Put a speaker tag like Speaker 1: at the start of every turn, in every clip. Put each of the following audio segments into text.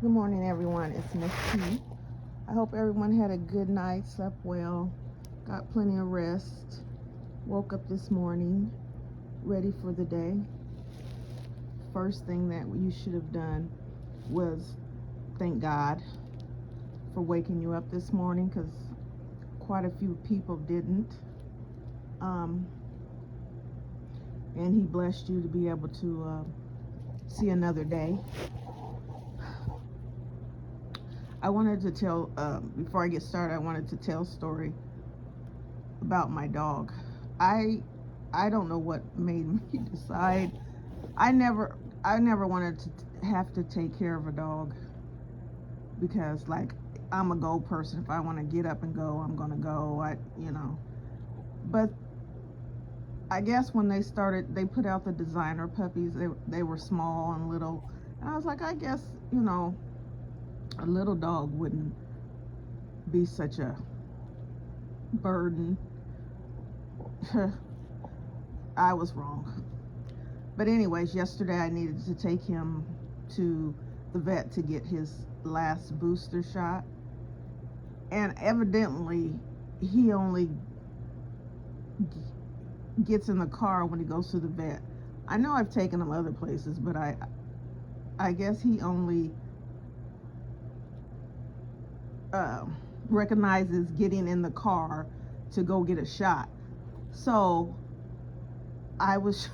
Speaker 1: Good morning, everyone. It's Miss T. I hope everyone had a good night, slept well, got plenty of rest, woke up this morning ready for the day. First thing that you should have done was thank God for waking you up this morning, because quite a few people didn't. Um, and He blessed you to be able to see another day. I wanted to tell, before I get started, I wanted to tell a story about my dog. I I don't know what made me decide. I never I never wanted to have to take care of a dog, because like I'm a go person. If I want to get up and go, I'm gonna go. But I guess when they put out the designer puppies. They were small and little, and I was like, I guess a little dog wouldn't be such a burden. I was wrong. But anyways, yesterday I needed to take him to the vet to get his last booster shot. And evidently, he only gets in the car when he goes to the vet. I know I've taken him other places, but I guess he only recognizes getting in the car to go get a shot. So I was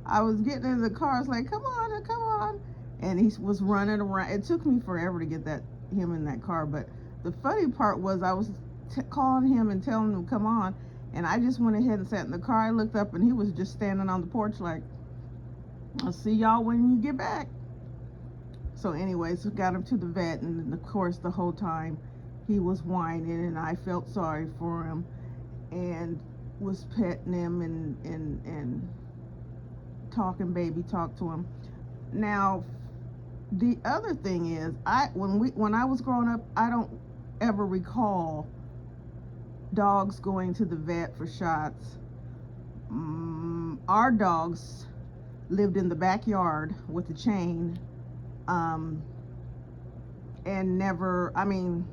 Speaker 1: I was getting in the car. I was like, come on, come on. And he was running around. It took me forever to get him in that car. But the funny part was I was calling him and telling him to come on. And I just went ahead and sat in the car. I looked up and he was just standing on the porch like, I'll see y'all when you get back. So anyways, we got him to the vet. And of course, the whole time he was whining. And I felt sorry for him. And was petting him and talking baby talk to him. Now, the other thing is, when I was growing up, I don't ever recall dogs going to the vet for shots. Our dogs lived in the backyard with a chain, and never. I mean,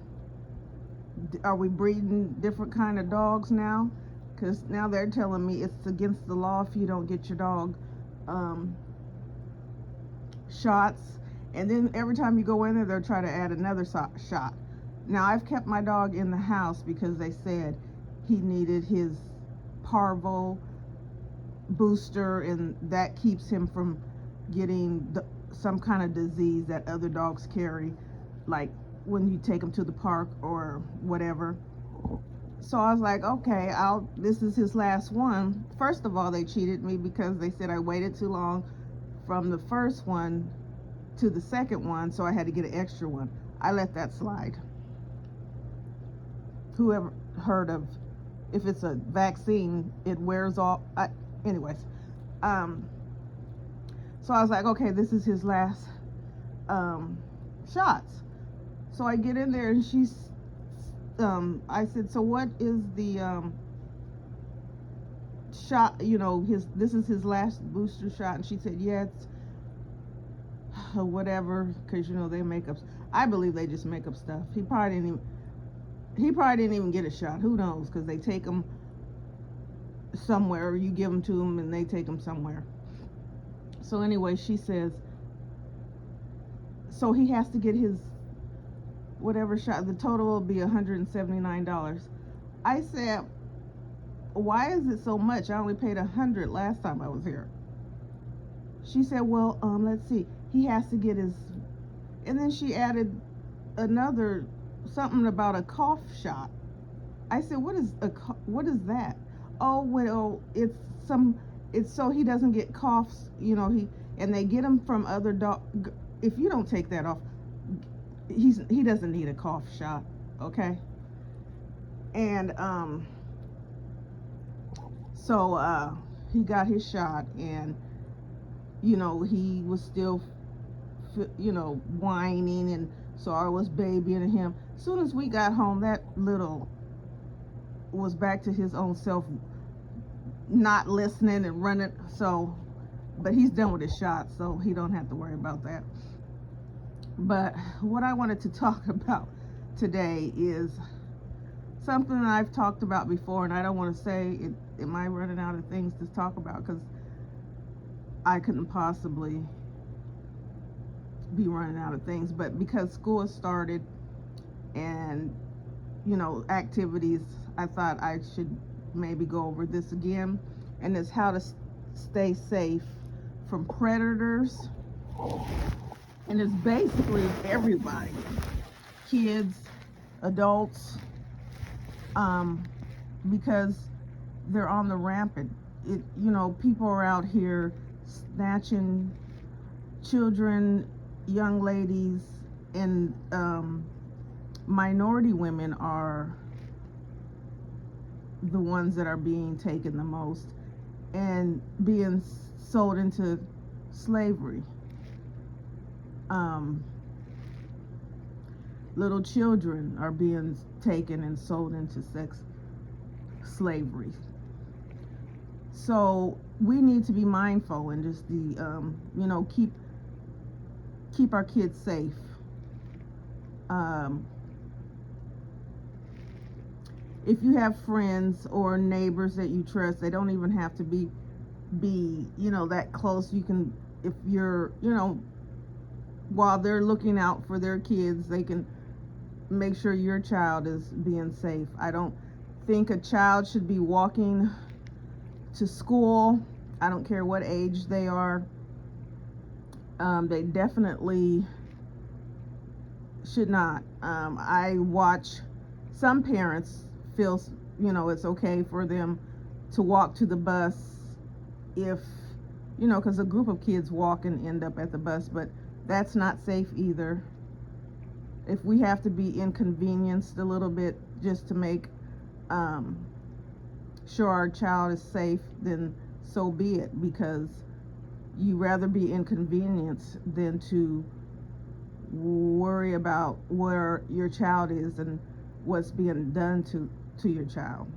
Speaker 1: are we breeding different kind of dogs now? Because now they're telling me it's against the law if you don't get your dog shots, and then every time you go in there, they'll try to add another shot. Now, I've kept my dog in the house because they said he needed his parvo booster, and that keeps him from getting some kind of disease that other dogs carry, like when you take him to the park or whatever. So I was like, okay, this is his last one. First of all, they cheated me because they said I waited too long from the first one to the second one, so I had to get an extra one. I let that slide. Whoever heard of, if it's a vaccine, it wears off. Anyways, so I was like, okay, this is his last shots. So I get in there and I said, so what is the shot, this is his last booster shot? And she said, yeah, it's whatever, because they make up. I believe they just make up stuff. He probably didn't even get a shot. Who knows? Because they take him somewhere, or you give them to them and they take him somewhere. So anyway, she says, so he has to get his whatever shot. The total will be $179. I said, why is it so much? I only paid $100 last time I was here. She said, well, let's see. He has to get his, and then she added another something about a cough shot. I said, what is that? Oh, well, it's so he doesn't get coughs, and they get him from other dog. If you don't take that off, he doesn't need a cough shot, okay? And so he got his shot, and he was still whining, and so I was babying him. As soon as we got home, that little was back to his own self, not listening and running. So, but he's done with his shot, so he don't have to worry about that. But what I wanted to talk about today is something that I've talked about before, and I don't want to say it. Am I running out of things to talk about? Because I couldn't possibly be running out of things. But because school has started and activities, I thought I should maybe go over this again, and it's how to stay safe from predators. And it's basically everybody, kids, adults, because they're on the rampant. People are out here snatching children, young ladies, and minority women are the ones that are being taken the most and being sold into slavery. Little children are being taken and sold into sex slavery. So we need to be mindful and just keep our kids safe. If you have friends or neighbors that you trust, they don't even have to be that close. You can, if you're while they're looking out for their kids, they can make sure your child is being safe. I don't think a child should be walking to school. I don't care what age they are. They definitely should not. I watch some parents feel it's okay for them to walk to the bus if because a group of kids walk and end up at the bus, but that's not safe either. If we have to be inconvenienced a little bit just to make sure our child is safe, then so be it, because you rather be inconvenienced than to worry about where your child is and what's being done to your child.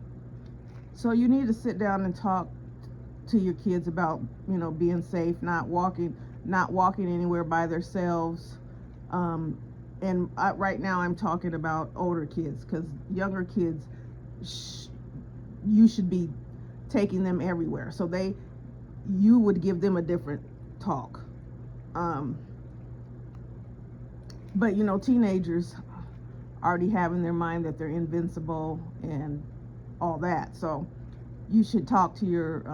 Speaker 1: So you need to sit down and talk to your kids about being safe, not walking anywhere by themselves. Right now I'm talking about older kids, because younger kids, you should be taking them everywhere, so you would give them a different talk. But teenagers already have in their mind that they're invincible and all that, so you should talk to your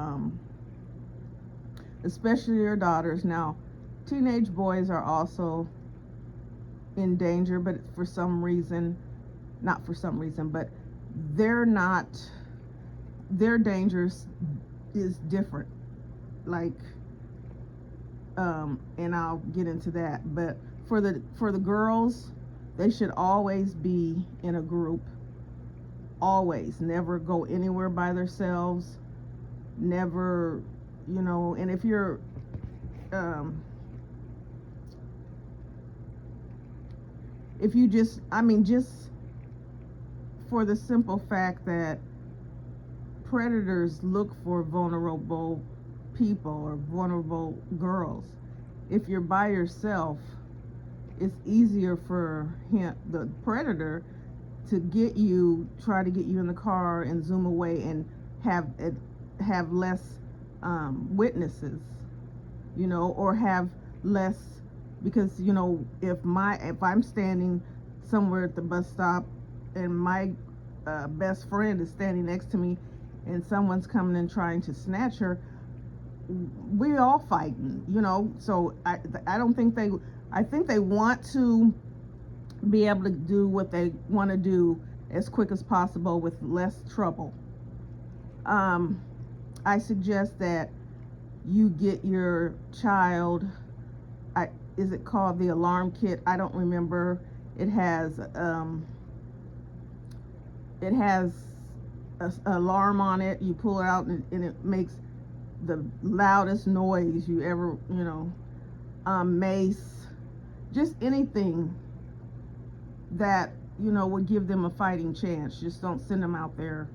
Speaker 1: especially your daughters. Now, teenage boys are also in danger, but but their dangers is different, like and I'll get into that. But for the girls, they should always be in a group, always, never go anywhere by themselves, never, and if you're if you just for the simple fact that predators look for vulnerable people or vulnerable girls. If you're by yourself, it's easier for the predator, to try to get you in the car and zoom away and have less witnesses, or have less, because if I'm standing somewhere at the bus stop and my best friend is standing next to me and someone's coming and trying to snatch her, we all fighting, so I don't think I think they want to be able to do what they want to do as quick as possible with less trouble. I suggest that you get your child, is it called the alarm kit? I don't remember. It has an alarm on it. You pull it out and it makes the loudest noise you ever, mace, just anything that would give them a fighting chance. Just don't send them out there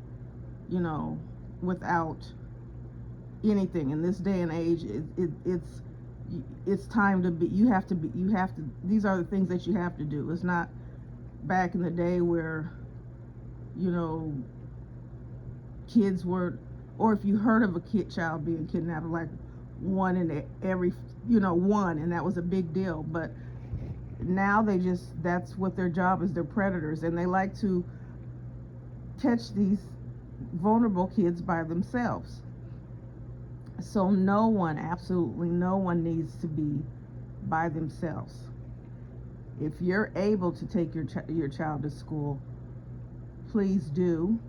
Speaker 1: without anything. In this day and age, it's it's time to be, you have to be, you have to, these are the things that you have to do. It's not back in the day where, you know, kids were, or if you heard of a child being kidnapped, like one in every, you know, one, and that was a big deal. But now they just, that's what their job is. They're predators, and they like to catch these vulnerable kids by themselves. So no one, absolutely no one, needs to be by themselves. If you're able to take your child to school, please do.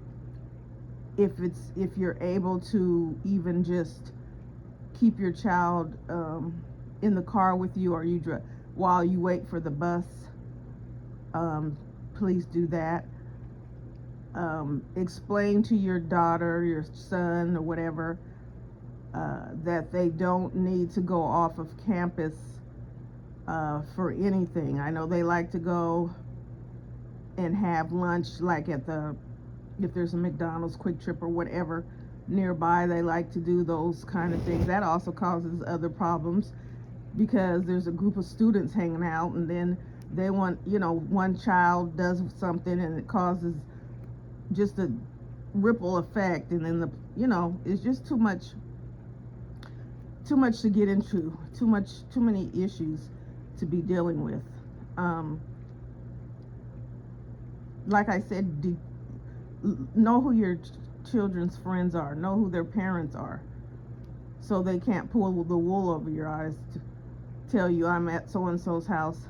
Speaker 1: If you're able to even just keep your child in the car with you, or while you wait for the bus, please do that. Explain to your daughter, your son, or whatever, that they don't need to go off of campus for anything. I know they like to go and have lunch, like if there's a McDonald's, Quick Trip, or whatever nearby. They like to do those kind of things. That also causes other problems, because there's a group of students hanging out, and then they want, you know, one child does something and it causes just a ripple effect, and then you know, it's just too much to get into, too many issues to be dealing with. Like I said, know who your children's friends are, know who their parents are, so they can't pull the wool over your eyes to tell you, I'm at so and so's house,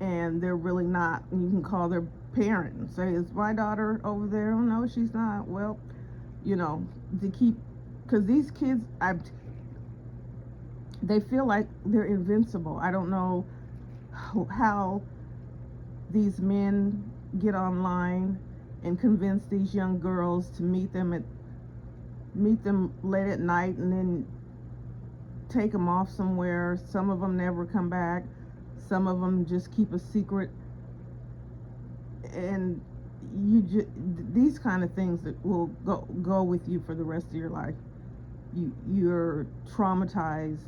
Speaker 1: and they're really not. And you can call their parent and say, is my daughter over there? Oh no, she's not. Well, you know, to keep, because these kids, they feel like they're invincible. I don't know how these men get online and convince these young girls to meet them late at night, and then take them off somewhere. Some of them never come back. Some of them just keep a secret. And these kind of things that will go with you for the rest of your life. You're traumatized,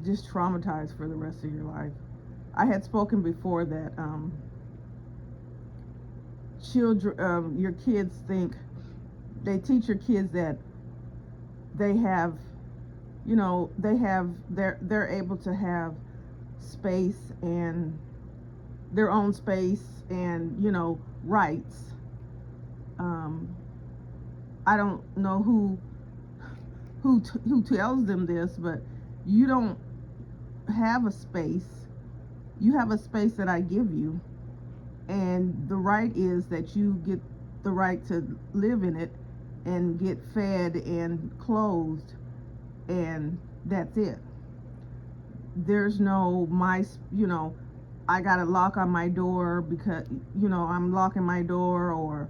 Speaker 1: just traumatized for the rest of your life. I had spoken before that children, your kids they teach your kids that they have, you know, they're able to have space, and their own space, and, you know, rights. I don't know who tells them this, but you don't have a space. You have a space that I give you, and the right is that you get the right to live in it and get fed and clothed, and that's it. There's no, you know, I got a lock on my door because, you know, I'm locking my door, or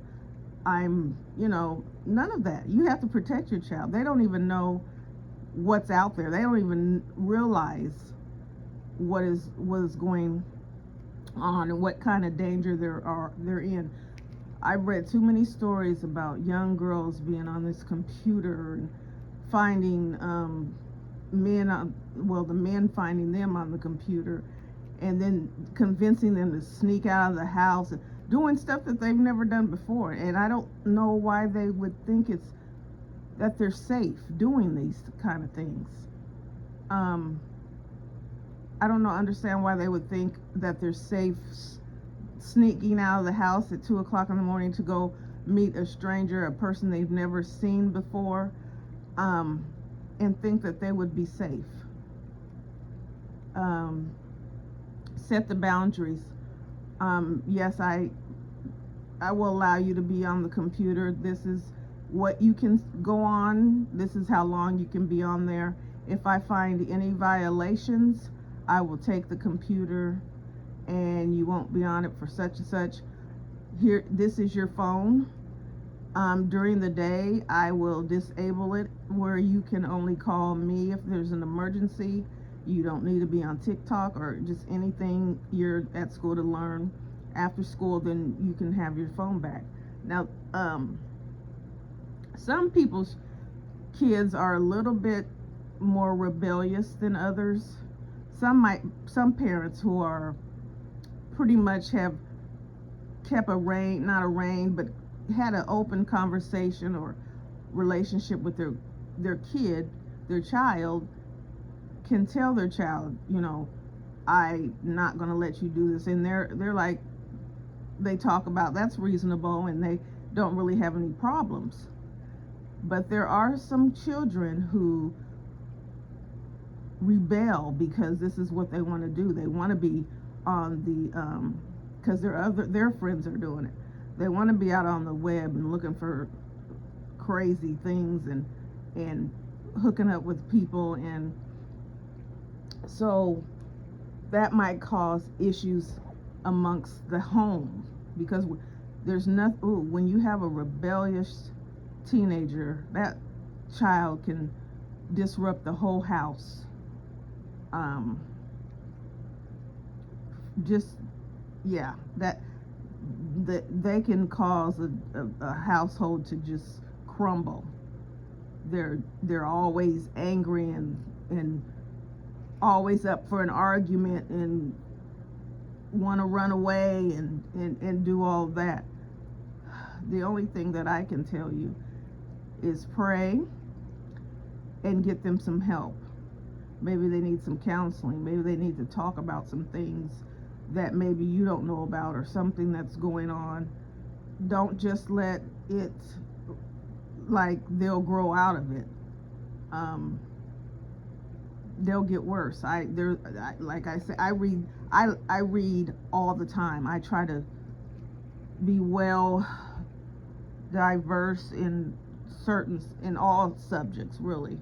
Speaker 1: I'm, you know, none of that. You have to protect your child. They don't even know what's out there. They don't even realize what is going on and what kind of danger they're in. I've read too many stories about young girls being on this computer and finding the men finding them on the computer, and then convincing them to sneak out of the house and doing stuff that they've never done before. And I don't know why they would think that they're safe doing these kind of things. I don't understand why they would think that they're safe sneaking out of the house at 2 o'clock in the morning to go meet a stranger, a person they've never seen before, and think that they would be safe. Set the boundaries. Yes, I will allow you to be on the computer. This is what you can go on. This is how long you can be on there. If I find any violations, I will take the computer, and you won't be on it for such and such. Here, this is your phone. During the day, I will disable it where you can only call me if there's an emergency. You don't need to be on TikTok or just anything you're at school to learn. After school, then you can have your phone back. Now, some people's kids are a little bit more rebellious than others. Some parents who are pretty much have kept not a rein, but had an open conversation or relationship with their kid, their child, can tell their child, I'm not going to let you do this. And they're like, they talk about that's reasonable and they don't really have any problems. But there are some children who rebel because this is what they want to do. They want to be on the because their friends are doing it. They want to be out on the web and looking for crazy things and hooking up with people, and so that might cause issues amongst the home, because there's nothing. When you have a rebellious teenager, that child can disrupt the whole house. Just yeah, that they can cause a household to just crumble. They're always angry and always up for an argument and want to run away and do all that. The only thing that I can tell you is pray and get them some help. Maybe they need some counseling. Maybe they need to talk about some things that maybe you don't know about, or something that's going on. Don't just let it, like, they'll grow out of it. They'll get worse. Like I said, I read all the time. I try to be well diverse in all subjects, really.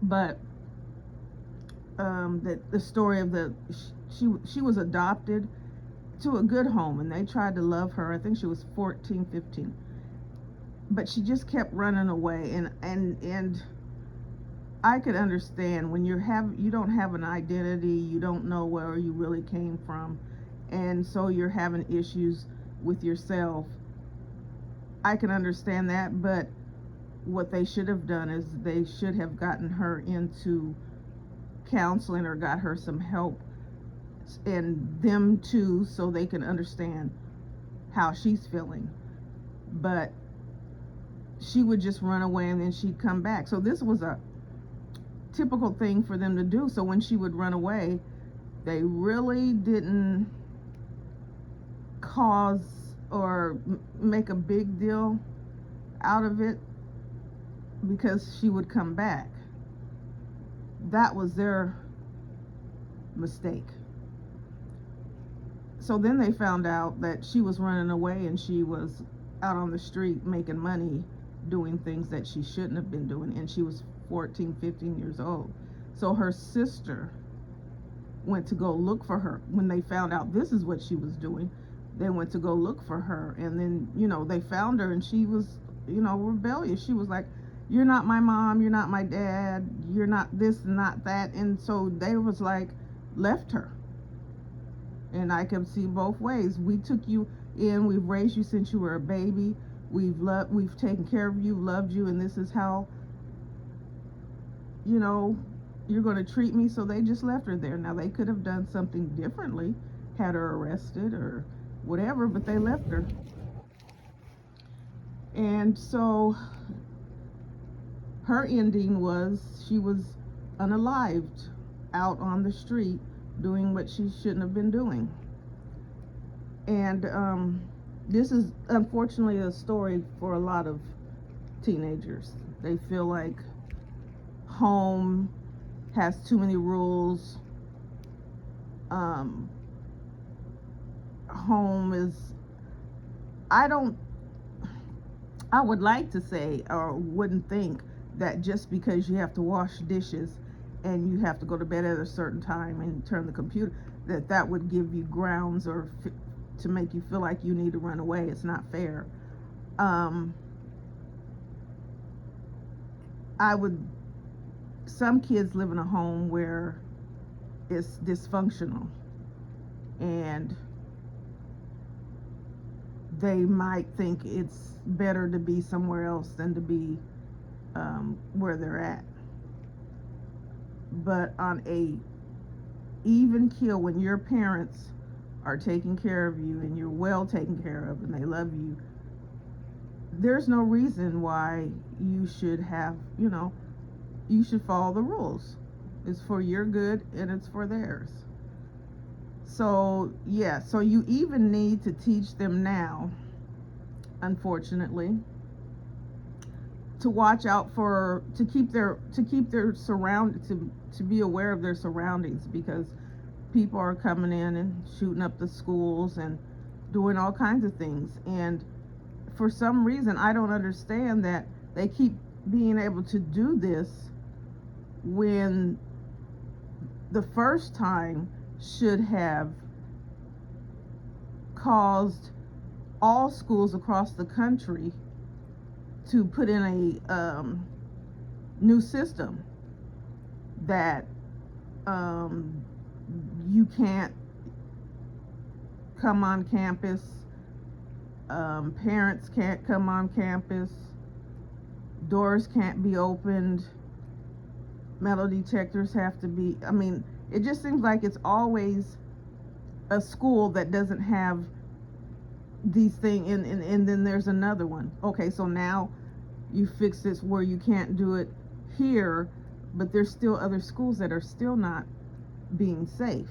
Speaker 1: But the story of she was adopted to a good home, and they tried to love her. I think she was 14, 15, but she just kept running away, and I could understand when you don't have an identity, you don't know where you really came from, and so you're having issues with yourself. I can understand that, but what they should have done is they should have gotten her into counseling or got her some help, and them too, so they can understand how she's feeling. But she would just run away and then she'd come back. So this was a typical thing for them to do. So when she would run away, they really didn't cause or make a big deal out of it, because she would come back. That was their mistake. So then they found out that she was running away and she was out on the street making money doing things that she shouldn't have been doing, and she was 14, 15 years old. So her sister went to go look for her. When they found out this is what she was doing, they went to go look for her, and then they found her, and she was rebellious. She was like, you're not my mom, you're not my dad, you're not this and not that. And so they was like, left her. And I can see both ways. We took you in, we've raised you since you were a baby, we've taken care of you, loved you, and this is how you're going to treat me. So they just left her there. Now they could have done something differently, had her arrested or whatever, but they left her. And so her ending was she was unalived out on the street doing what she shouldn't have been doing. And this is unfortunately a story for a lot of teenagers. They feel like home has too many rules. Home is, I would like to say, or wouldn't think, that just because you have to wash dishes and you have to go to bed at a certain time and turn the computer, that would give you grounds or to make you feel like you need to run away. It's not fair. Some kids live in a home where it's dysfunctional, and they might think it's better to be somewhere else than to be where they're at. But on a even keel, when your parents are taking care of you and you're well taken care of and they love you, there's no reason why you should have, you should follow the rules. It's for your good and it's for theirs. So yeah, so you even need to teach them now, unfortunately, to watch out for, to keep their to be aware of their surroundings, because people are coming in and shooting up the schools and doing all kinds of things. And for some reason, I don't understand that they keep being able to do this when the first time should have caused all schools across the country to put in a new system that you can't come on campus, parents can't come on campus, doors can't be opened, metal detectors have to be, it just seems like it's always a school that doesn't have these things, and then there's another one. Okay, so now you fix this where you can't do it here, but there's still other schools that are still not being safe.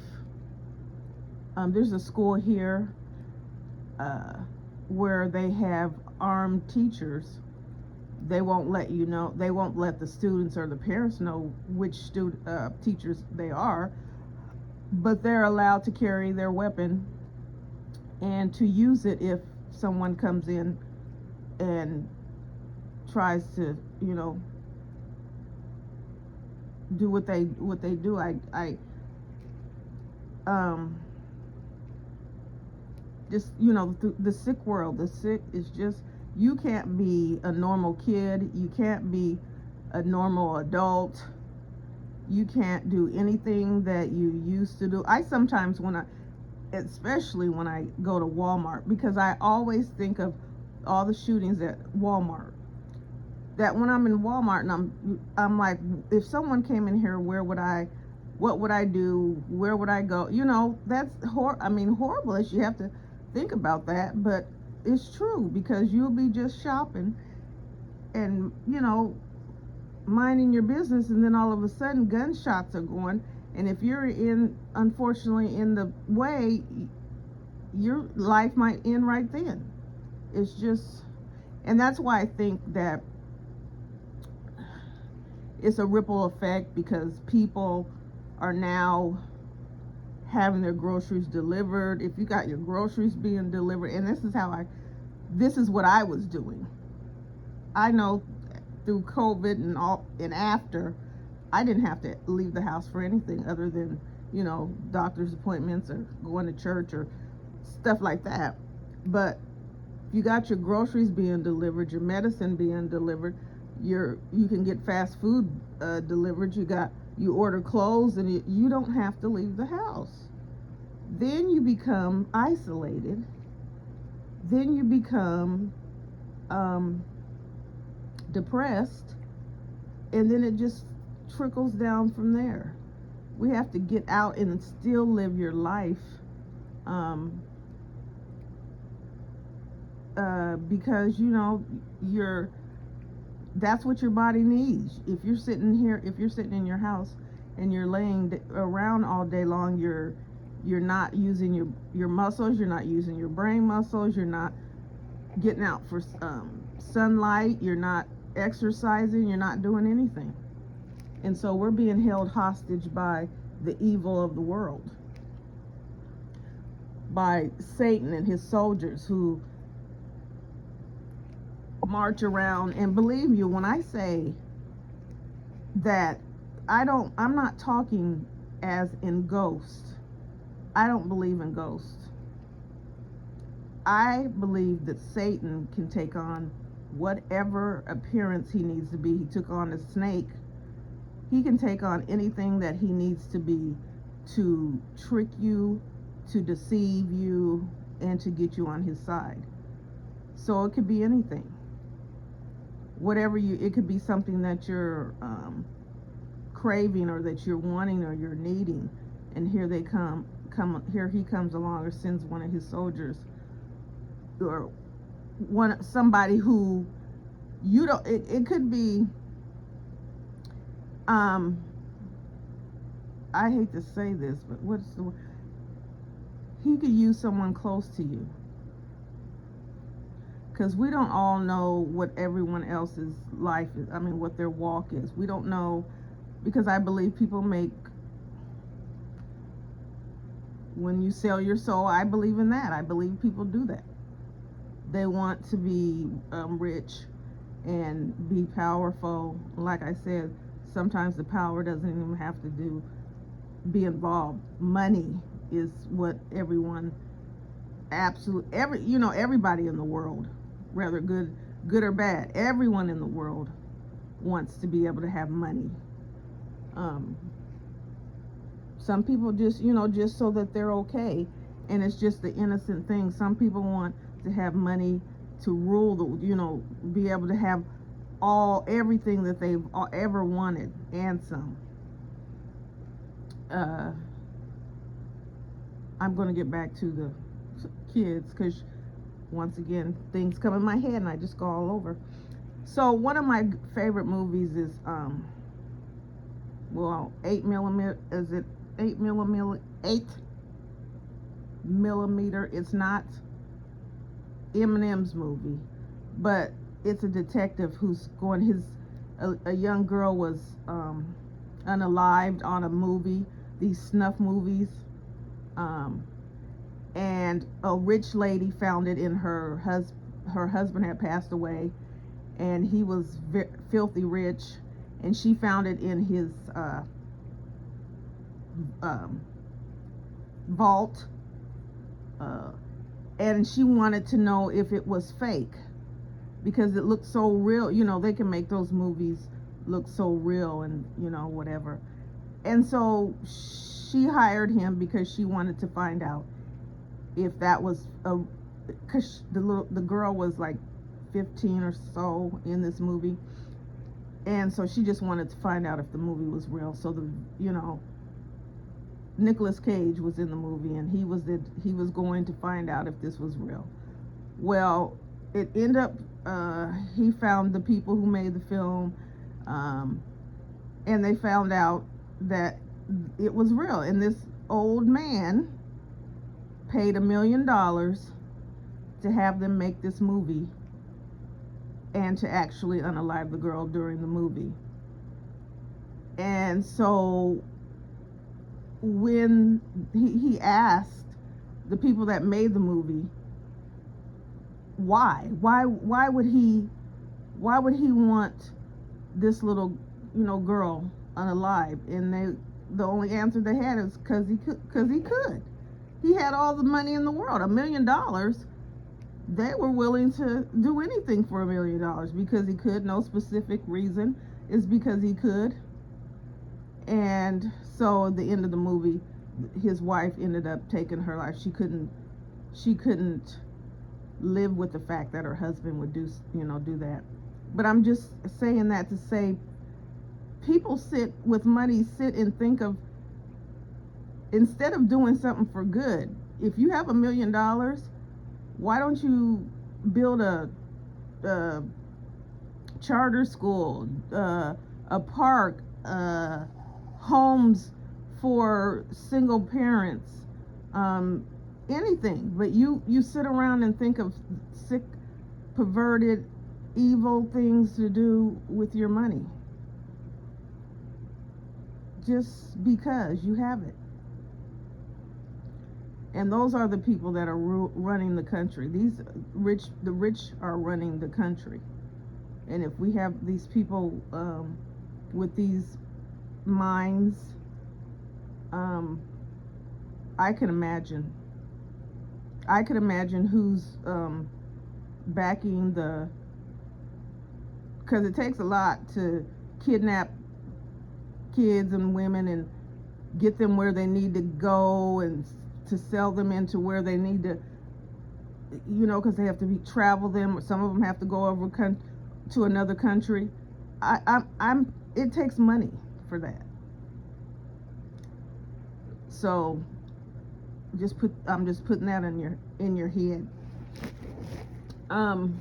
Speaker 1: There's a school here where they have armed teachers. They won't let the students or the parents know which teachers they are, but they're allowed to carry their weapon and to use it if someone comes in and tries to, do what they do. Just, the sick world. The sick is just, you can't be a normal kid. You can't be a normal adult. You can't do anything that you used to do. I sometimes, especially when I go to Walmart, because I always think of all the shootings at Walmart, that when I'm in Walmart and I'm like, if someone came in here, what would I do? Where would I go? That's horrible as you have to think about that, but it's true, because you'll be just shopping and, minding your business, and then all of a sudden gunshots are going, and if you're unfortunately in the way, your life might end right then. It's just, and that's why I think that it's a ripple effect, because people are now having their groceries delivered. If you got your groceries being delivered, and this is what I was doing. I know through COVID and after, I didn't have to leave the house for anything other than, doctor's appointments or going to church or stuff like that. But you got your groceries being delivered, your medicine being delivered, you can get fast food delivered, you order clothes, and you don't have to leave the house. Then you become isolated. Then you become depressed, and then it just trickles down from there. We have to get out and still live your life, because that's what your body needs. If you're sitting in your house and you're laying around all day long, you're not using your muscles, you're not using your brain muscles, you're not getting out for sunlight, you're not exercising, you're not doing anything. And so we're being held hostage by the evil of the world, by Satan and his soldiers who march around. And believe you, when I say that, I'm not talking as in ghosts. I don't believe in ghosts. I believe that Satan can take on whatever appearance he needs to be. He took on a snake. He can take on anything that he needs to be to trick you, to deceive you, and to get you on his side. So it could be anything. whatever it could be something that you're craving, or that you're wanting, or you're needing, and here they here he comes along, or sends one of his soldiers, or somebody who you don't, it could be, I hate to say this, but he could use someone close to you, because we don't all know what everyone else's life is, what their walk is. We don't know, because I believe people when you sell your soul, I believe in that. I believe people do that. They want to be rich and be powerful. Like I said, sometimes the power doesn't even have to be involved. Money is what everybody in the world, whether good or bad, everyone in the world wants to be able to have money. Some people just so that they're okay, and it's just the innocent thing. Some people want to have money to rule be able to have everything that they've ever wanted, and some. I'm going to get back to the kids, because once again things come in my head and I just go all over. So one of my favorite movies is 8 millimeter. Is it 8 millimeter? 8 millimeter. It's not Eminem's movie, but it's a detective who's going. A young girl was unalived on a movie, these snuff movies, and a rich lady found it in her husband had passed away, and he was filthy rich, and she found it in his vault, and she wanted to know if it was fake, because it looked so real. They can make those movies look so real, and whatever. And so she hired him because she wanted to find out if that was because the girl was like 15 or so in this movie, and so she just wanted to find out if the movie was real. So Nicolas Cage was in the movie, and he was going to find out if this was real. Well, it ended up he found the people who made the film, and they found out that it was real, and this old man paid $1 million to have them make this movie, and to actually unalive the girl during the movie. And so when he asked the people that made the movie, why would he want this little girl unalive? And the only answer they had is because he could. He had all the money in the world, $1 million. They were willing to do anything for $1 million because he could. No specific reason, is because he could. And so at the end of the movie, his wife ended up taking her life. She couldn't live with the fact that her husband would do that. But I'm just saying that to say, people sit and think of, instead of doing something for good, if you have $1 million, why don't you build a charter school, a park, homes for single parents, anything? But you sit around and think of sick, perverted, evil things to do with your money, just because you have it. And those are the people that are running the country. The rich are running the country. And if we have these people with these minds, I can imagine who's backing because it takes a lot to kidnap kids and women and get them where they need to go, and to sell them into where they need to, because they have to travel them. Some of them have to go to another country, I'm it takes money for that. So I'm just putting that in your head. Um,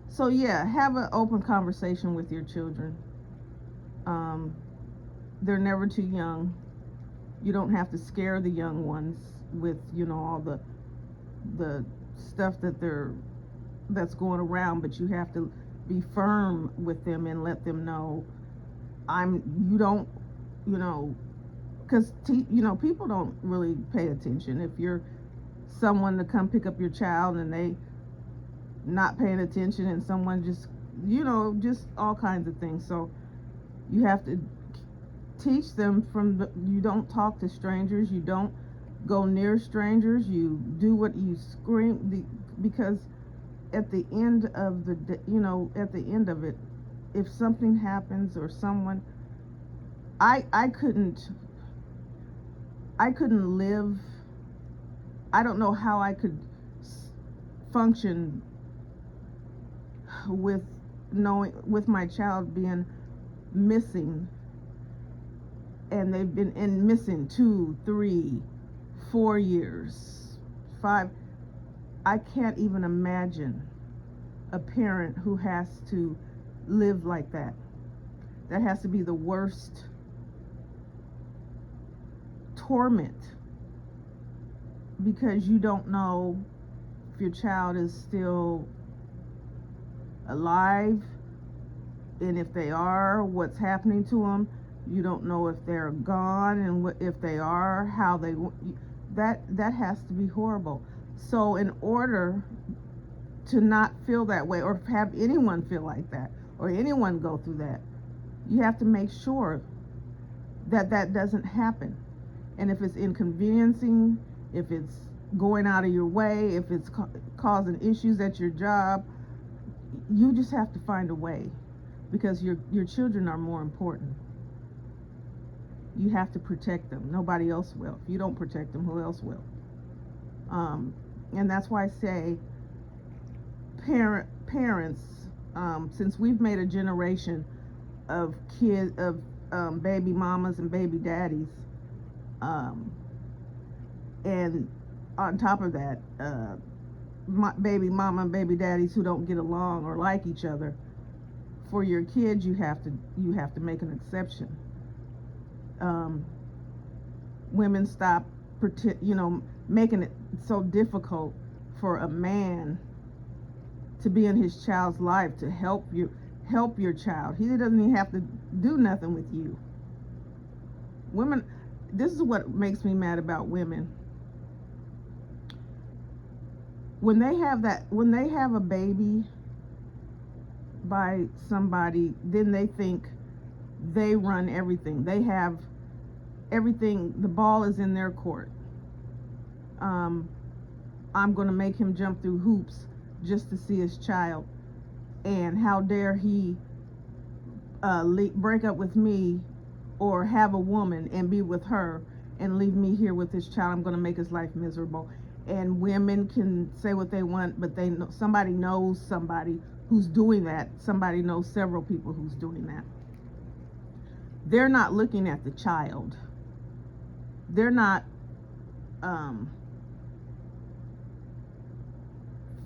Speaker 1: so yeah, have an open conversation with your children. Um, they're never too young. You don't have to scare the young ones with, all the stuff that's going around, but you have to be firm with them and let them know you don't, because people don't really pay attention. If you're someone to come pick up your child and they not paying attention, and someone just just all kinds of things. So you have to teach them you don't talk to strangers, you don't go near strangers, you do what you scream, because at the end of it, if something happens or someone, I couldn't live. I don't know how I could function with my child being missing, and they've been missing 2, 3, 4 years, 5. I can't even imagine a parent who has to live like that. That has to be the worst torment, because you don't know if your child is still alive, and if they are, what's happening to them. You don't know if they're gone, and if they are, how that has to be horrible. So in order to not feel that way, or have anyone feel like that, or anyone go through that, you have to make sure that doesn't happen. And if it's inconveniencing, if it's going out of your way, if it's causing issues at your job, you just have to find a way, because your children are more important. You have to protect them. Nobody else will. If you don't protect them, who else will? And that's why I say parents, since we've made a generation of baby mamas and baby daddies, and on top of that, baby mama and baby daddies who don't get along or like each other, for your kids you have to make an exception. Women stop making it so difficult for a man to be in his child's life, to help your child. He doesn't even have to do nothing with you. Women, this is what makes me mad about women. When they have a baby by somebody, then they think they run everything. They have everything. The ball is in their court. I'm going to make him jump through hoops just to see his child. And how dare he break up with me, or have a woman and be with her and leave me here with his child. I'm going to make his life miserable. And women can say what they want, but somebody knows somebody who's doing that. Somebody knows several people who's doing that. They're not looking at the child. They're not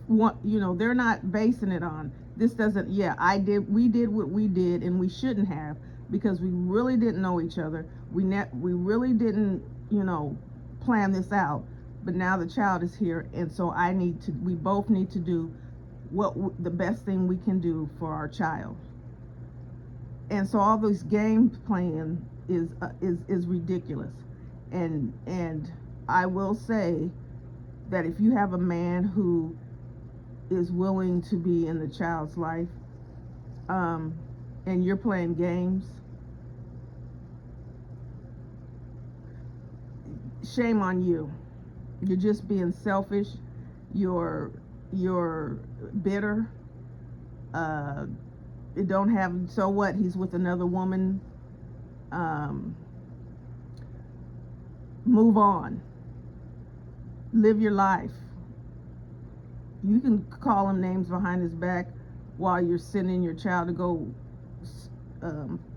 Speaker 1: they're not basing it on this. We did what we did, and we shouldn't have, because we really didn't know each other. We really didn't plan this out. But now the child is here, and so we both need to do the best thing we can do for our child. And so all this game playing is ridiculous. And I will say that if you have a man who is willing to be in the child's life, and you're playing games, shame on you. You're just being selfish. You're bitter. You don't have. So what? He's with another woman. Move on. Live your life. You can call him names behind his back, while you're sending your child to go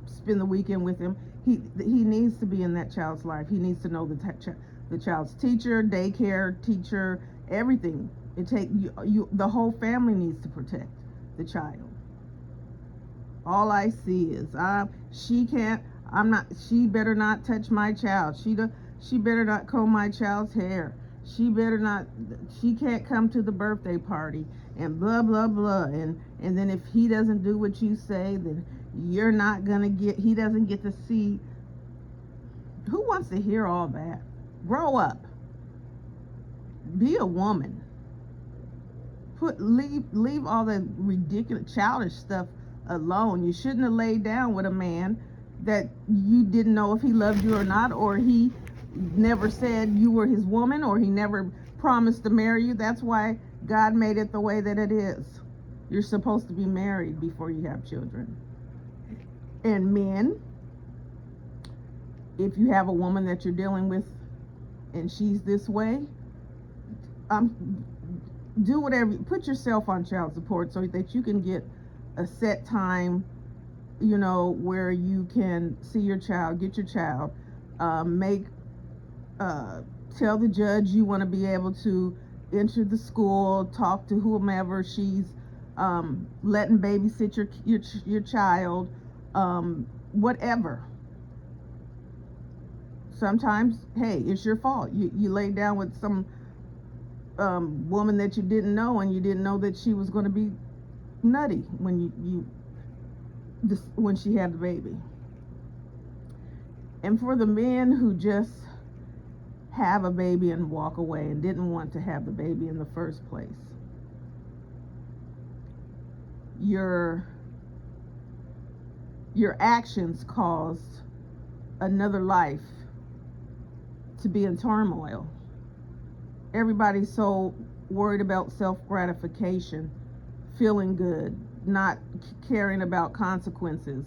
Speaker 1: spend the weekend with him. He needs to be in that child's life. He needs to know the child's teacher, daycare teacher, everything. The whole family needs to protect the child. All I see is she better not touch my child. She better not comb my child's hair. She can't come to the birthday party, and blah blah blah. And then if he doesn't do what you say, then he doesn't get to see. Who wants to hear all that? Grow up. Be a woman. Leave all the ridiculous childish stuff alone. You shouldn't have laid down with a man that you didn't know if he loved you or not, or he never said you were his woman, or he never promised to marry you. That's why God made it the way that it is. You're supposed to be married before you have children. And men, if you have a woman that you're dealing with and she's this way, do whatever, put yourself on child support so that you can get a set time, where you can see your child, get your child, tell the judge you want to be able to enter the school, talk to whomever she's letting babysit your child, whatever. Sometimes, hey, it's your fault. You laid down with some woman that you didn't know, and you didn't know that she was going to be nutty when when she had the baby. And for the men who just have a baby and walk away and didn't want to have the baby in the first place, your actions caused another life to be in turmoil. Everybody's so worried about self-gratification, feeling good, not caring about consequences,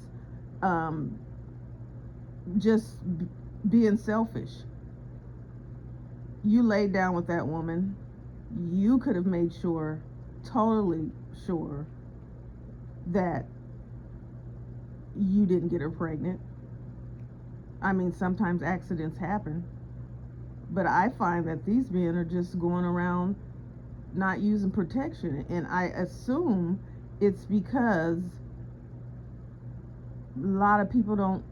Speaker 1: just being selfish. You laid down with that woman. You could have made sure, totally sure, that you didn't get her pregnant. I mean, sometimes accidents happen, but I find that these men are just going around not using protection, and I assume it's because a lot of people don't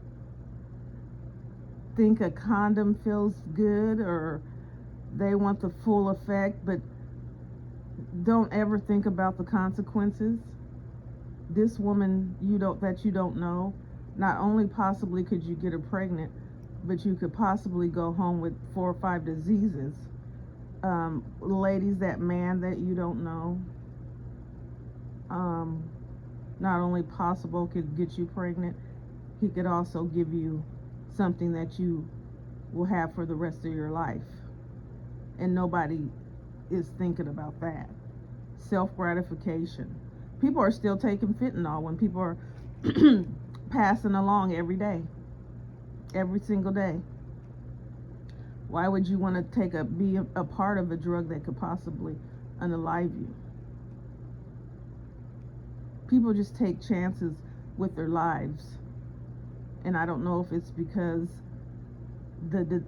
Speaker 1: think a condom feels good, or they want the full effect, but don't ever think about the consequences. This woman that you don't know, not only possibly could you get her pregnant, but you could possibly go home with 4 or 5 diseases. Ladies, that man that you don't know, not only possible could get you pregnant, he could also give you something that you will have for the rest of your life. And nobody is thinking about that. Self-gratification. People are still taking fentanyl when people are passing along every day, every single day. Why would you want to be a part of a drug that could possibly unalive you? People just take chances with their lives, and I don't know if it's because the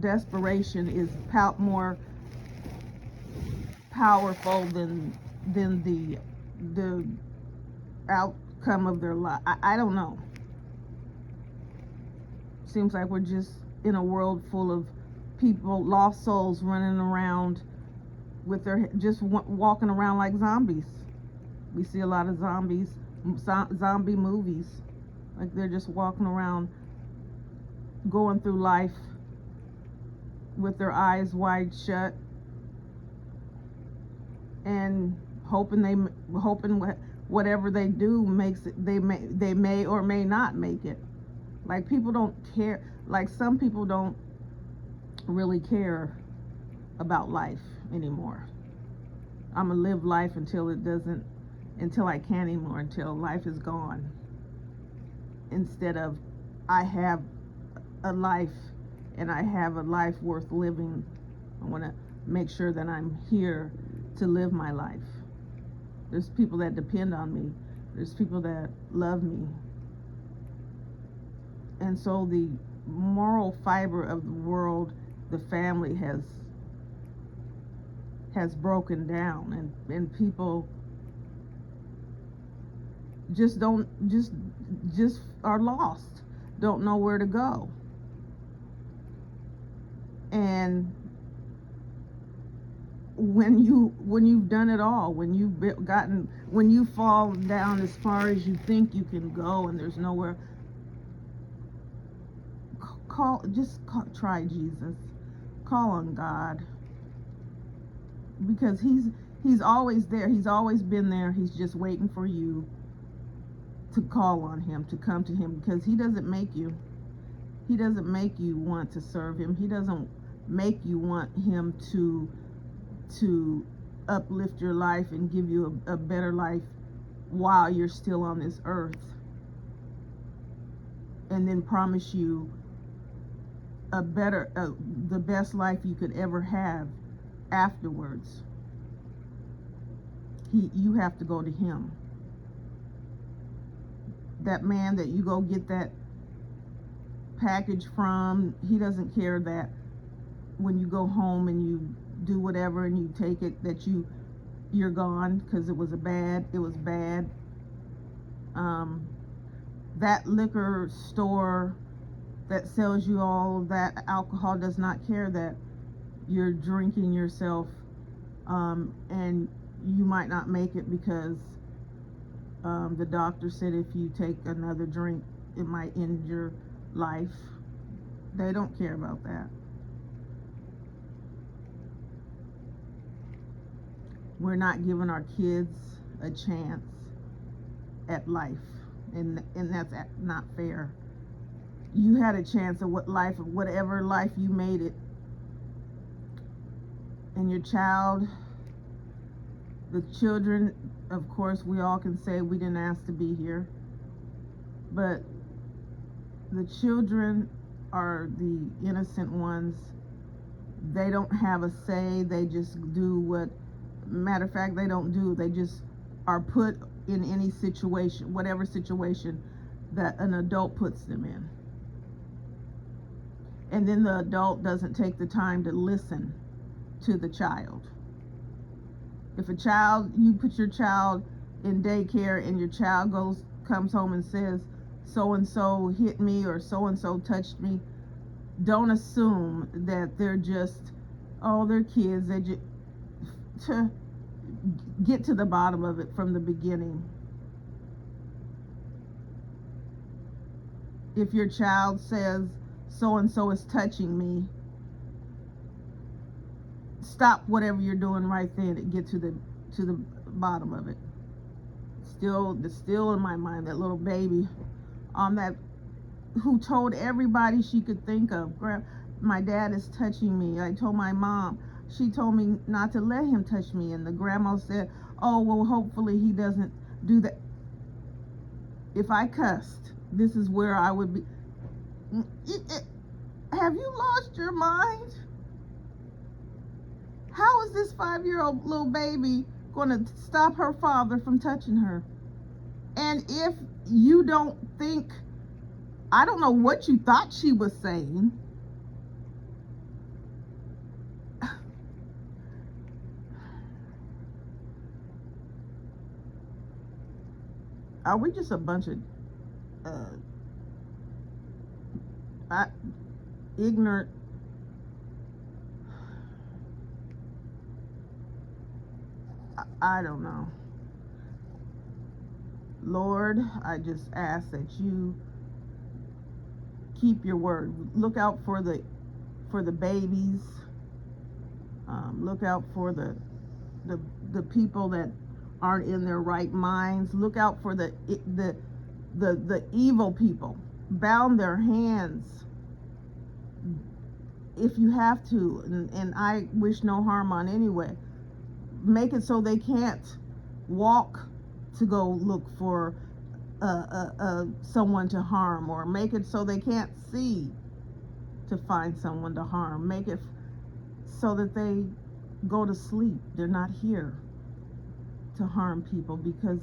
Speaker 1: desperation is more powerful than the outcome of their life. I don't know. Seems like we're just in a world full of people, lost souls, running around with walking around like zombies. We see a lot of zombie movies, like they're just walking around, going through life with their eyes wide shut, and hoping whatever they do makes it. They may or may not make it. Like, people don't care. Like, some people don't really care about life anymore. I'm gonna live life until I can't anymore, until life is gone. Instead of, I have a life and I have a life worth living. I want to make sure that I'm here to live my life. There's people that depend on me. There's people that love me. And so the moral fiber of the world, the family has broken down, and people just don't just are lost, don't know where to go. And when you've done it all, when you fall down as far as you think you can go and there's nowhere, try Jesus. Call on God, because he's always there. He's always been there. He's just waiting for you to call on him, to come to him, because he doesn't make you want to serve him. He doesn't make you want him to uplift your life and give you a better life while you're still on this earth, and then promise you the best life you could ever have afterwards. You have to go to him. That man that you go get that package from, he doesn't care that when you go home and you do whatever and you take it, that you're gone because it was bad. That liquor store that sells you all that alcohol does not care that you're drinking yourself, and you might not make it because the doctor said if you take another drink it might end your life. They don't care about that. We're not giving our kids a chance at life, and that's not fair. You had a chance of whatever life you made it, and your child, the children, of course, we all can say we didn't ask to be here, but the children are the innocent ones. They don't have a say. They just do matter of fact, they don't do, they just are put in any situation, whatever situation that an adult puts them in. And then the adult doesn't take the time to listen to the child. If you put your child in daycare and your child comes home and says, so and so hit me or so and so touched me, don't assume that they're just, they're kids. They just, to get to the bottom of it from the beginning. If your child says so and so is touching me, stop whatever you're doing right then and get to the bottom of it. Still in my mind, that little baby who told everybody she could think of, my dad is touching me. I told my mom. She told me not to let him touch me, and the grandma said, oh, well, hopefully he doesn't do that. If I cussed, this is where I would be. Have you lost your mind? How is this 5-year-old little baby going to stop her father from touching her? And if you don't think, I don't know what you thought she was saying. Are we just a bunch of ignorant? I don't know. Lord, I just ask that you keep your word. Look out for the babies. Look out for the people that aren't in their right minds. Look out for the evil people. Bound their hands if you have to, and I wish no harm on anyone. Make it so they can't walk to go look for someone to harm, or make it so they can't see to find someone to harm. Make it so that they go to sleep. They're not here. to harm people, because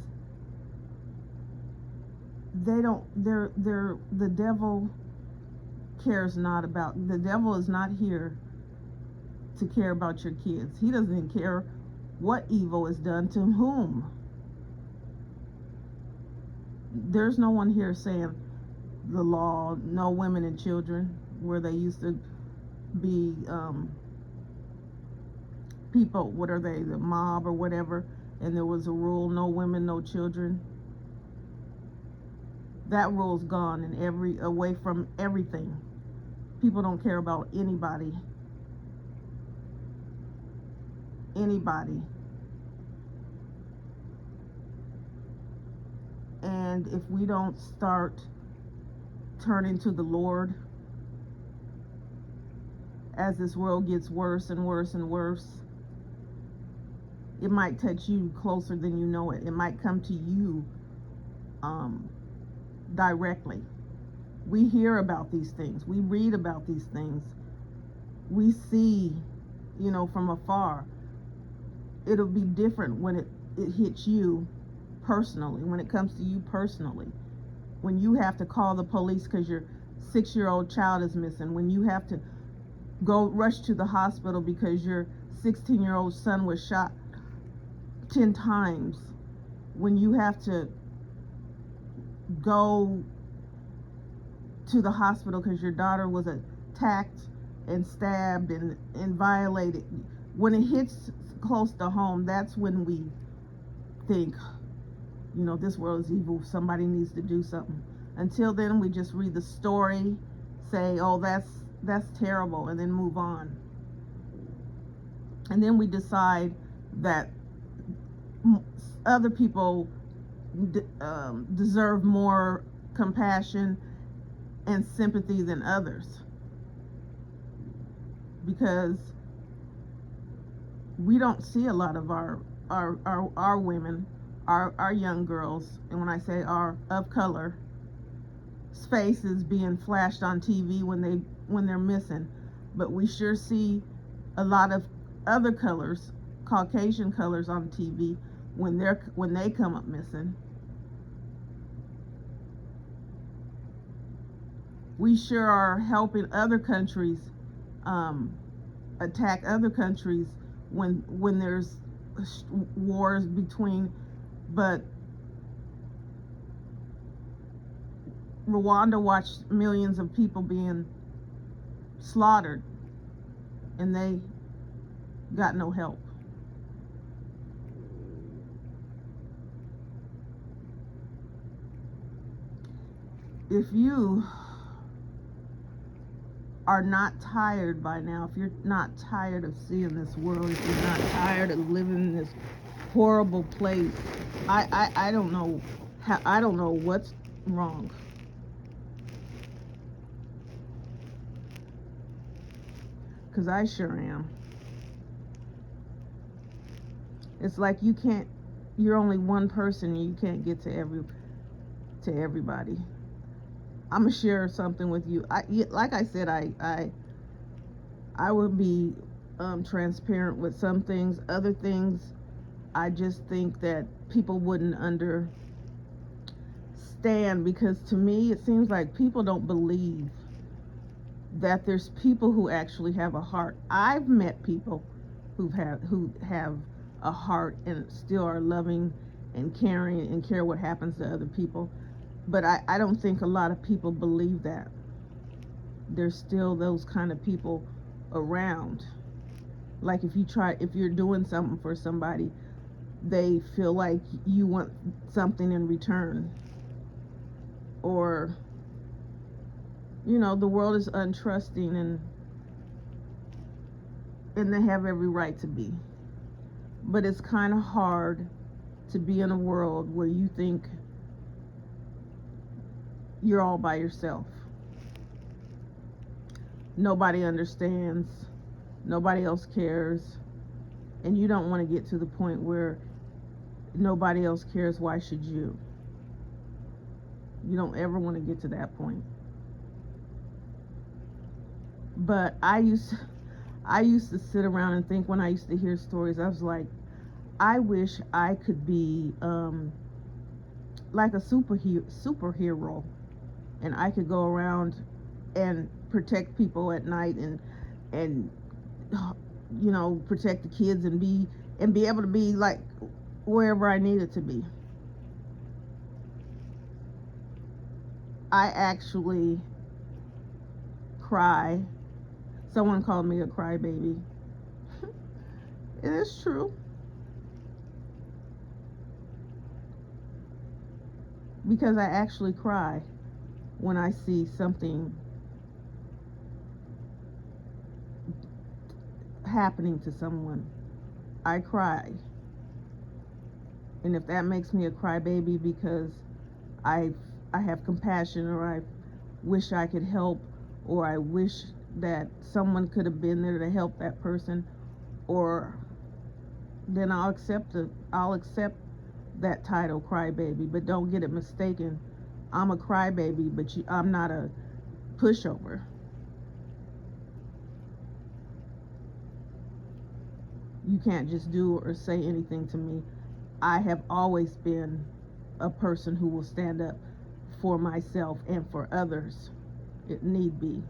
Speaker 1: the devil cares not about, the devil is not here to care about your kids. He doesn't care what evil is done to whom. There's no one here saying the law, no women and children, where they used to be people, what are they, the mob or whatever, and there was a rule, no women, no children. That rule's gone, and away from everything. People don't care about anybody. And if we don't start turning to the Lord, as this world gets worse and worse and worse, it might touch you closer than you know it. It might come to you directly. We hear about these things. We read about these things. We see, from afar. It'll be different when it hits you personally, when it comes to you personally. When you have to call the police because your 6-year-old child is missing. When you have to rush to the hospital because your 16-year-old son was shot 10 times. When you have to go to the hospital because your daughter was attacked and stabbed and violated. When it hits close to home, that's when we think, this world is evil, somebody needs to do something. Until then, we just read the story, say, oh, that's terrible, and then move on. And then we decide that other people deserve more compassion and sympathy than others, because we don't see a lot of our women, our young girls, and when I say of color, faces being flashed on TV when they're missing. But we sure see a lot of other colors, Caucasian colors, on TV when they come up missing. We sure are helping other countries attack other countries when there's wars between. But Rwanda watched millions of people being slaughtered, and they got no help. If you are not tired by now, if you're not tired of seeing this world, if you're not tired of living in this horrible place, I don't know what's wrong. Because I sure am. It's like you're only one person, and you can't get to everybody. I'm gonna share something with you. Like I said, I would be transparent with some things. Other things, I just think that people wouldn't understand, because to me it seems like people don't believe that there's people who actually have a heart. I've met people who have a heart and still are loving and caring and care what happens to other people. But I don't think a lot of people believe that. There's still those kind of people around. Like if you're doing something for somebody, they feel like you want something in return. Or, the world is untrusting, and they have every right to be. But it's kind of hard to be in a world where you think you're all by yourself. Nobody understands, nobody else cares, and you don't want to get to the point where nobody else cares. Why should you? You don't ever want to get to that point. But I used to sit around and think, when I used to hear stories, I was like, I wish I could be like a superhero, and I could go around and protect people at night, and protect the kids, and be able to be like wherever I needed to be. I actually cry. Someone called me a crybaby. It is true, because I actually cry when I see something happening to someone. I cry. And if that makes me a crybaby because I I have compassion, or I wish I could help, or I wish that someone could have been there to help that person, or then I'll accept that title, crybaby. But don't get it mistaken. I'm a crybaby, but I'm not a pushover. You can't just do or say anything to me. I have always been a person who will stand up for myself and for others, if need be.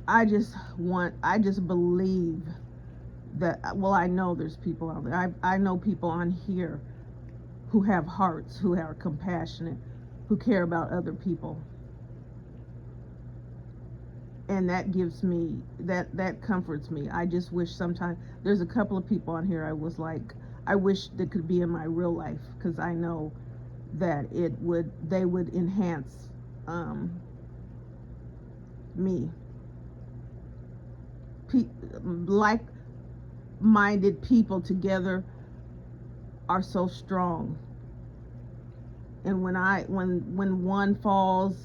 Speaker 1: I just believe that, well, I know there's people out there. I know people on here who have hearts, who are compassionate, who care about other people. And that gives me, that comforts me. I just wish sometimes, there's a couple of people on here I was like, I wish they could be in my real life, because I know that they would enhance me. Like-minded people together are so strong. And when one falls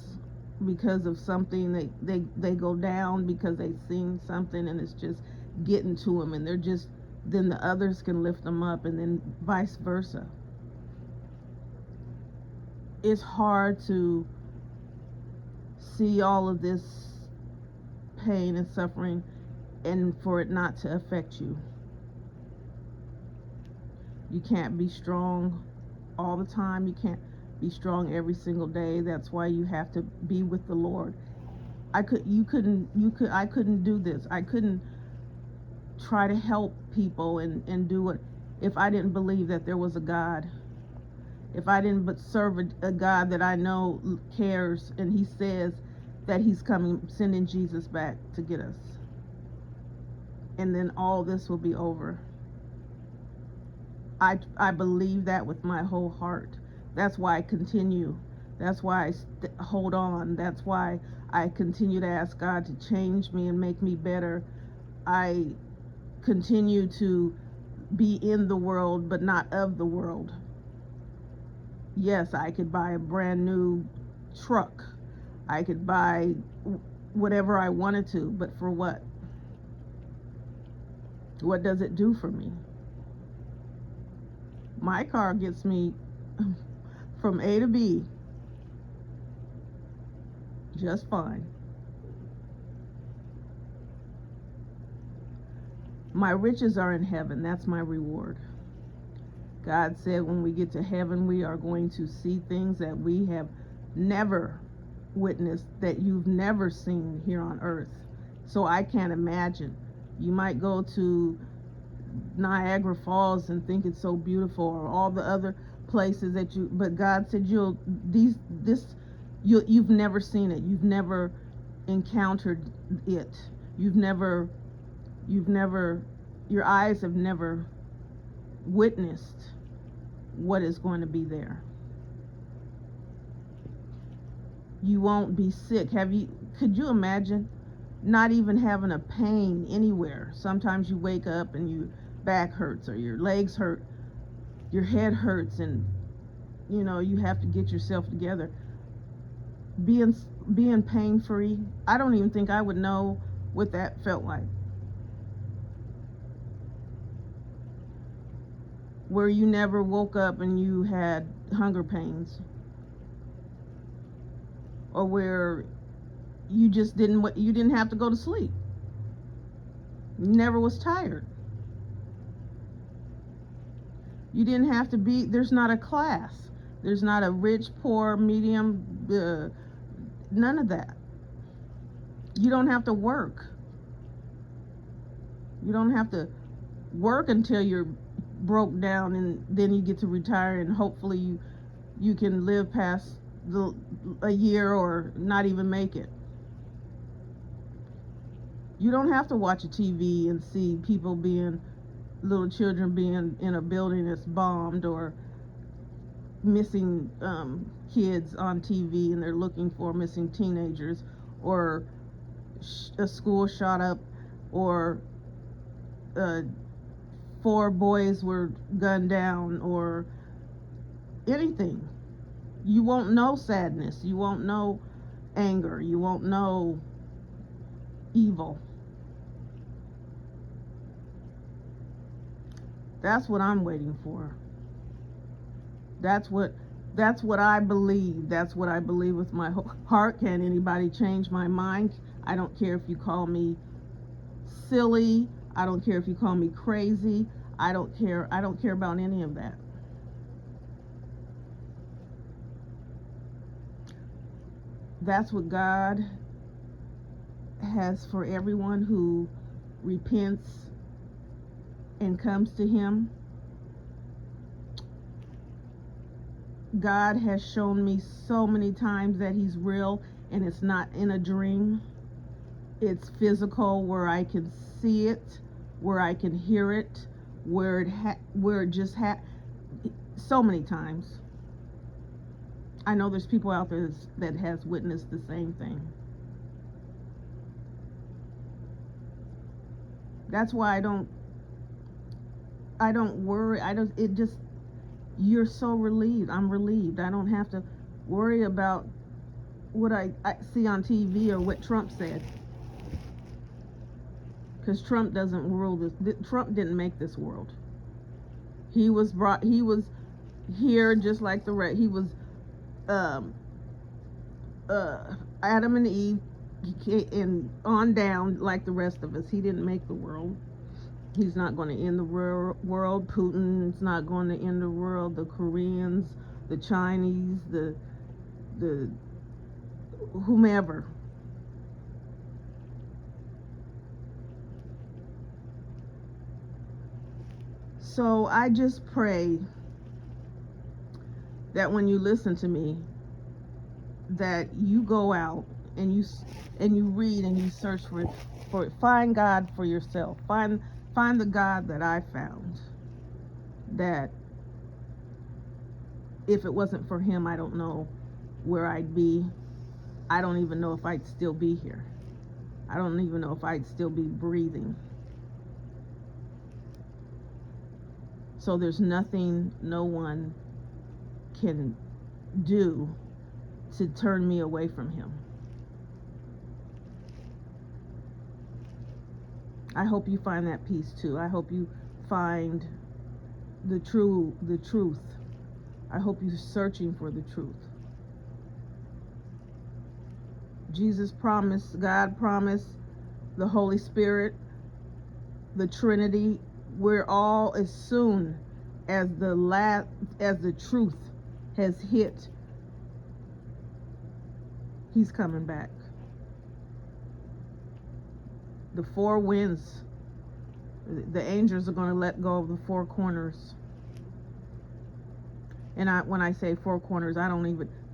Speaker 1: because of something, they go down because they've seen something and it's just getting to them, and then the others can lift them up, and then vice versa. It's hard to see all of this pain and suffering and for it not to affect you. You can't be strong all the time. You can't be strong every single day. That's why you have to be with the Lord. I couldn't do this. I couldn't try to help people and do it if I didn't believe that there was a God. If I didn't but serve a God that I know cares, and he says that he's coming, sending Jesus back to get us. And then all this will be over. I believe that with my whole heart. That's why I continue. That's why I hold on. That's why I continue to ask God to change me and make me better. I continue to be in the world, but not of the world. Yes, I could buy a brand new truck. I could buy whatever I wanted to, but for what? What does it do for me? My car gets me from A to B just fine. My riches are in heaven. That's my reward. God said when we get to heaven, we are going to see things that we have never witnessed, that you've never seen here on earth. So I can't imagine. You might go to Niagara Falls and think it's so beautiful, or all the other places but God said you've never seen it. You've never encountered it. Your eyes have never witnessed what is going to be there. You won't be sick. Could you imagine not even having a pain anywhere? Sometimes you wake up and your back hurts, or your legs hurt, your head hurts, and you have to get yourself together. Being pain free, I don't even think I would know what that felt like. Where you never woke up and you had hunger pains, or where you just didn't have to go to sleep. Never was tired. You didn't have to be, there's not a class. There's not a rich, poor, medium, none of that. You don't have to work. You don't have to work until you're broke down, and then you get to retire, and hopefully you can live past a year or not even make it. You don't have to watch a TV and see people being, little children being in a building that's bombed, or missing kids on TV, and they're looking for missing teenagers, or a school shot up, or 4 boys were gunned down, or anything. You won't know sadness. You won't know anger. You won't know evil. That's what I'm waiting for. That's what I believe. That's what I believe with my heart. Can anybody change my mind? I don't care if you call me silly. I don't care if you call me crazy. I don't care about any of that. That's what God has for everyone who repents and comes to Him. God has shown me so many times that He's real, and it's not in a dream. It's physical, where I can see it, where I can hear it, where it just so many times. I know there's people out there that has witnessed the same thing. That's why I don't worry. You're so relieved. I'm relieved. I don't have to worry about what I see on TV or what Trump said. Because Trump doesn't rule this. Trump didn't make this world. He was here just like the rest. He was Adam and Eve, and on down like the rest of us. He didn't make the world. He's not going to end the world. Putin's not going to end the world. The Koreans, the Chinese, the whomever. So I just pray that when you listen to me, that you go out and you read and you search for it. Find God for yourself. Find the God that I found. That if it wasn't for Him, I don't know where I'd be. I don't even know if I'd still be here. I don't even know if I'd still be breathing. So there's nothing no one can do to turn me away from Him. I hope you find that peace too. I hope you find the truth. I hope you're searching for the truth. Jesus promised, God promised, the Holy Spirit, the Trinity. We're all, as soon as the truth has hit, He's coming back. The 4 winds, the angels are going to let go of the 4 corners. And when I say 4 corners,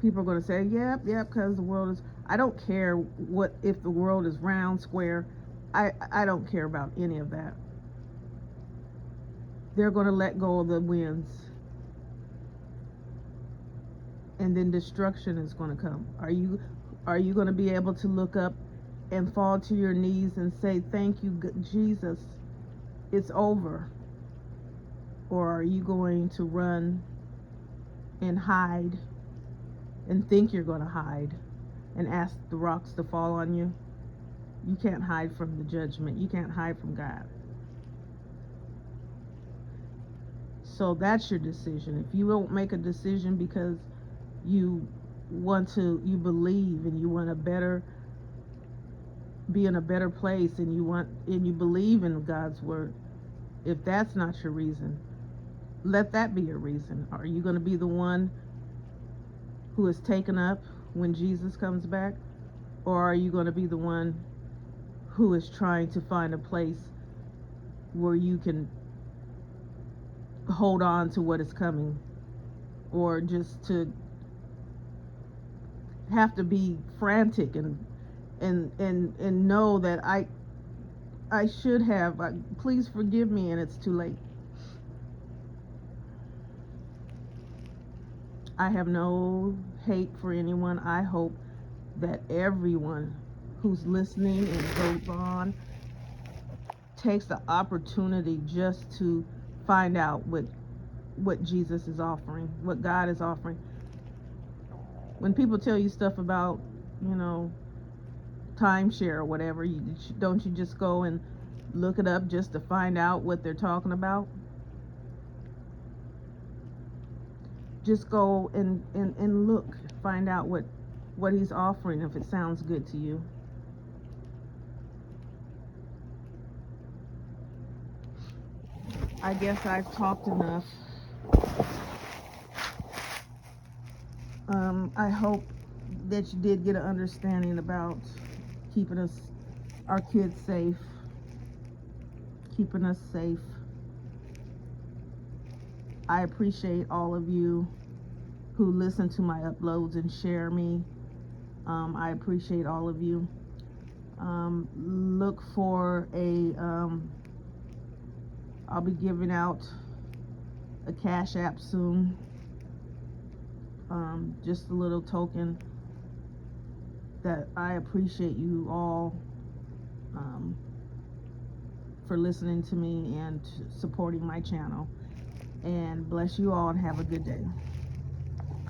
Speaker 1: people are going to say, yep, because the world is, I don't care if the world is round, square. I don't care about any of that. They're going to let go of the winds. And then destruction is going to come. Are you going to be able to look up and fall to your knees and say, thank you, Jesus, it's over? Or are you going to run and hide and think you're going to hide and ask the rocks to fall on you? You can't hide from the judgment. You can't hide from God. So that's your decision. If you don't make a decision because you believe and you want a better be in a better place and you believe in God's word, if that's not your reason, let that be your reason. Are you going to be the one who is taken up when Jesus comes back? Or are you going to be the one who is trying to find a place where you can hold on to what is coming, or just to have to be frantic and know that I should have, please forgive me, and it's too late. I have no hate for anyone. I hope that everyone who's listening and goes on takes the opportunity just to find out what Jesus is offering, what God is offering. When people tell you stuff about, timeshare or whatever, don't you just go and look it up just to find out what they're talking about? Just go and look, find out what he's offering, if it sounds good to you. I guess I've talked enough. I hope that you did get an understanding about keeping our kids safe, keeping us safe. I appreciate all of you who listen to my uploads and share me. I appreciate all of you. Look for I'll be giving out a Cash App soon. Just a little token that I appreciate you all for listening to me and supporting my channel. And bless you all and have a good day.